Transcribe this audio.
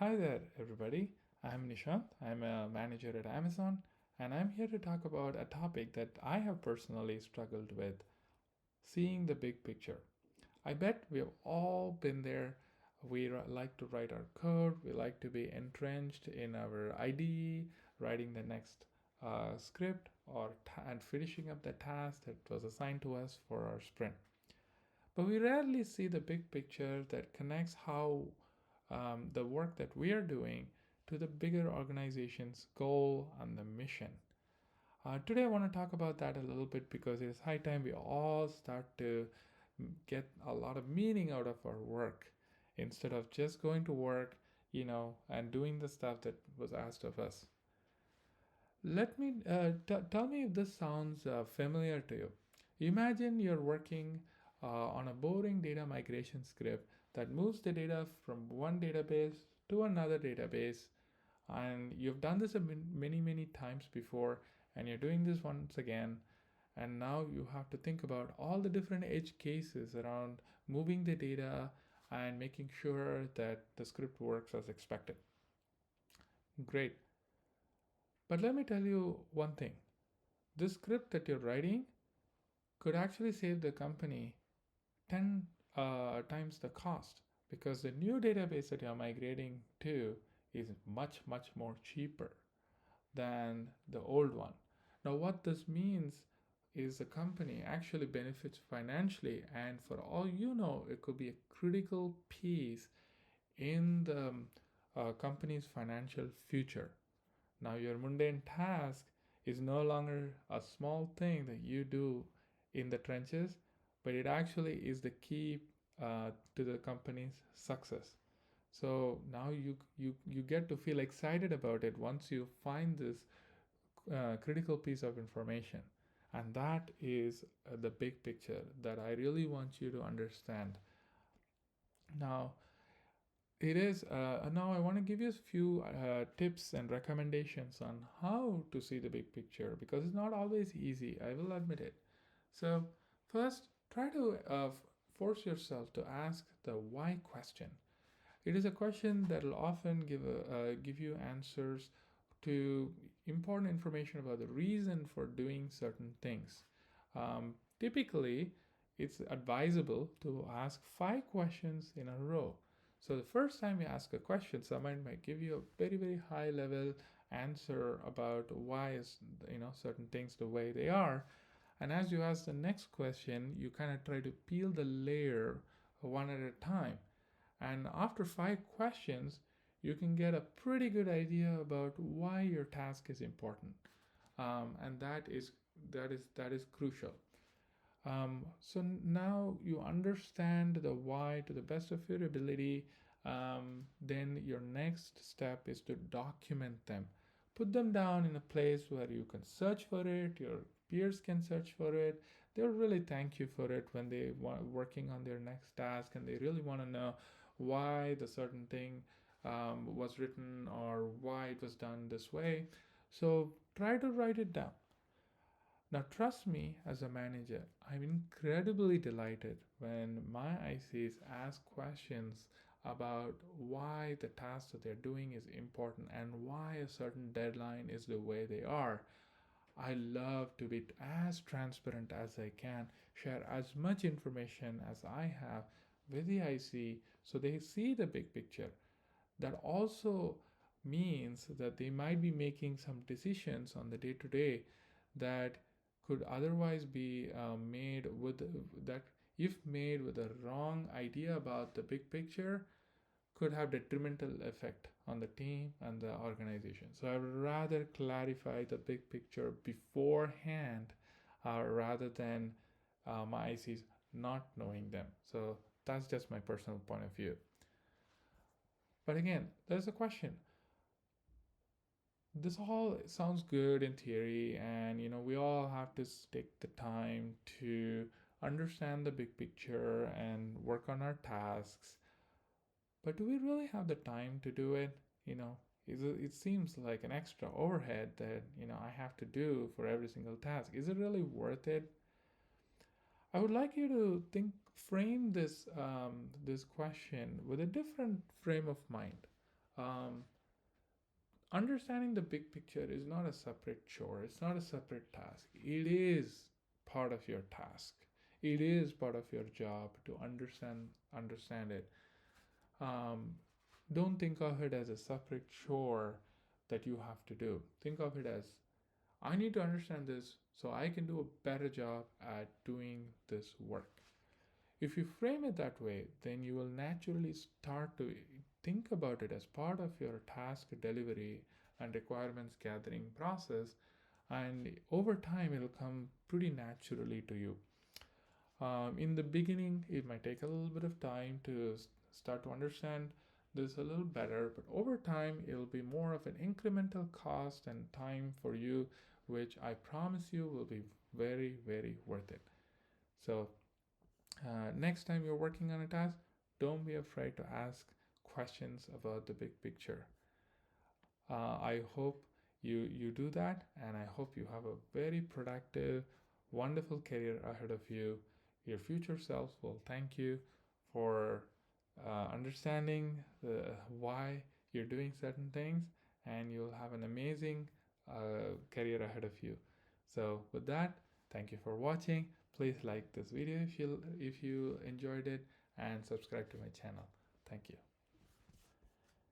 Hi there, everybody. I'm Nishant. I'm a manager at Amazon, and I'm here to talk about a topic that I have personally struggled with, seeing the big picture. I bet we've all been there. We like to write our code, we like to be entrenched in our IDE, writing the next script, and finishing up the task that was assigned to us for our sprint. But we rarely see the big picture that connects how the work that we are doing to the bigger organization's goal and the mission. Today, I want to talk about that a little bit because it is high time we all start to get a lot of meaning out of our work instead of just going to work, and doing the stuff that was asked of us. Tell me if this sounds familiar to you. Imagine you're working on a boring data migration script that moves the data from one database to another database, and you've done this many times before, and you're doing this once again, and now you have to think about all the different edge cases around moving the data and making sure that the script works as expected. Great. But let me tell you one thing. This script that you're writing could actually save the company 10 times the cost because the new database that you're migrating to is much more cheaper than the old one. Now, what this means is the company actually benefits financially, and for all you know, it could be a critical piece in the company's financial future. Now, your mundane task is no longer a small thing that you do in the trenches, but it actually is the key to the company's success. So now you get to feel excited about it once you find this critical piece of information. And that is the big picture that I really want you to understand. Now, it is now I want to give you a few tips and recommendations on how to see the big picture because it's not always easy, I will admit it. So first, try to force yourself to ask the why question. It is a question that will often give you answers to important information about the reason for doing certain things. Typically, it's advisable to ask 5 questions in a row. So the first time you ask a question, someone might give you a very high level answer about why is certain things the way they are. And as you ask the next question, you kind of try to peel the layer one at a time. And after 5 questions, you can get a pretty good idea about why your task is important, and that is crucial. So now you understand the why to the best of your ability. Then your next step is to document them. Put them down in a place where you can search for it, your peers can search for it. They'll really thank you for it when they want working on their next task and they really want to know why the certain thing was written or why it was done this way. So try to write it down. Now, trust me, as a manager, I'm incredibly delighted when my ICs ask questions about why the task that they're doing is important and why a certain deadline is the way they are. I love to be as transparent as I can, share as much information as I have with the IC so they see the big picture. That also means that they might be making some decisions on the day to day that could otherwise be made with that if made with a wrong idea about the big picture could have detrimental effect on the team and the organization. So I would rather clarify the big picture beforehand rather than my ICs not knowing them. So that's just my personal point of view. But again, there's a question. This all sounds good in theory, and we all have to take the time to understand the big picture and work on our tasks. But do we really have the time to do it? It seems like an extra overhead that I have to do for every single task. Is it really worth it? I would like you to frame this question with a different frame of mind. Um, Understanding the big picture is not a separate chore, it's not a separate task. It is part of your task. It is part of your job to understand it. Um, don't think of it as a separate chore that you have to do. Think of it as I need to understand this so I can do a better job at doing this work. If you frame it that way, then you will naturally start to think about it as part of your task delivery and requirements gathering process, and over time, it'll come pretty naturally to you. In the beginning, it might take a little bit of time to start to understand this a little better, but over time, it'll be more of an incremental cost and time for you, which I promise you will be very, very worth it. So, next time you're working on a task, don't be afraid to ask questions about the big picture. I hope you do that, and I hope you have a very productive, wonderful career ahead of you. Your future selves will thank you for understanding why you're doing certain things, and you'll have an amazing career ahead of you. So, with that, thank you for watching. Please like this video if you enjoyed it, and subscribe to my channel. Thank you.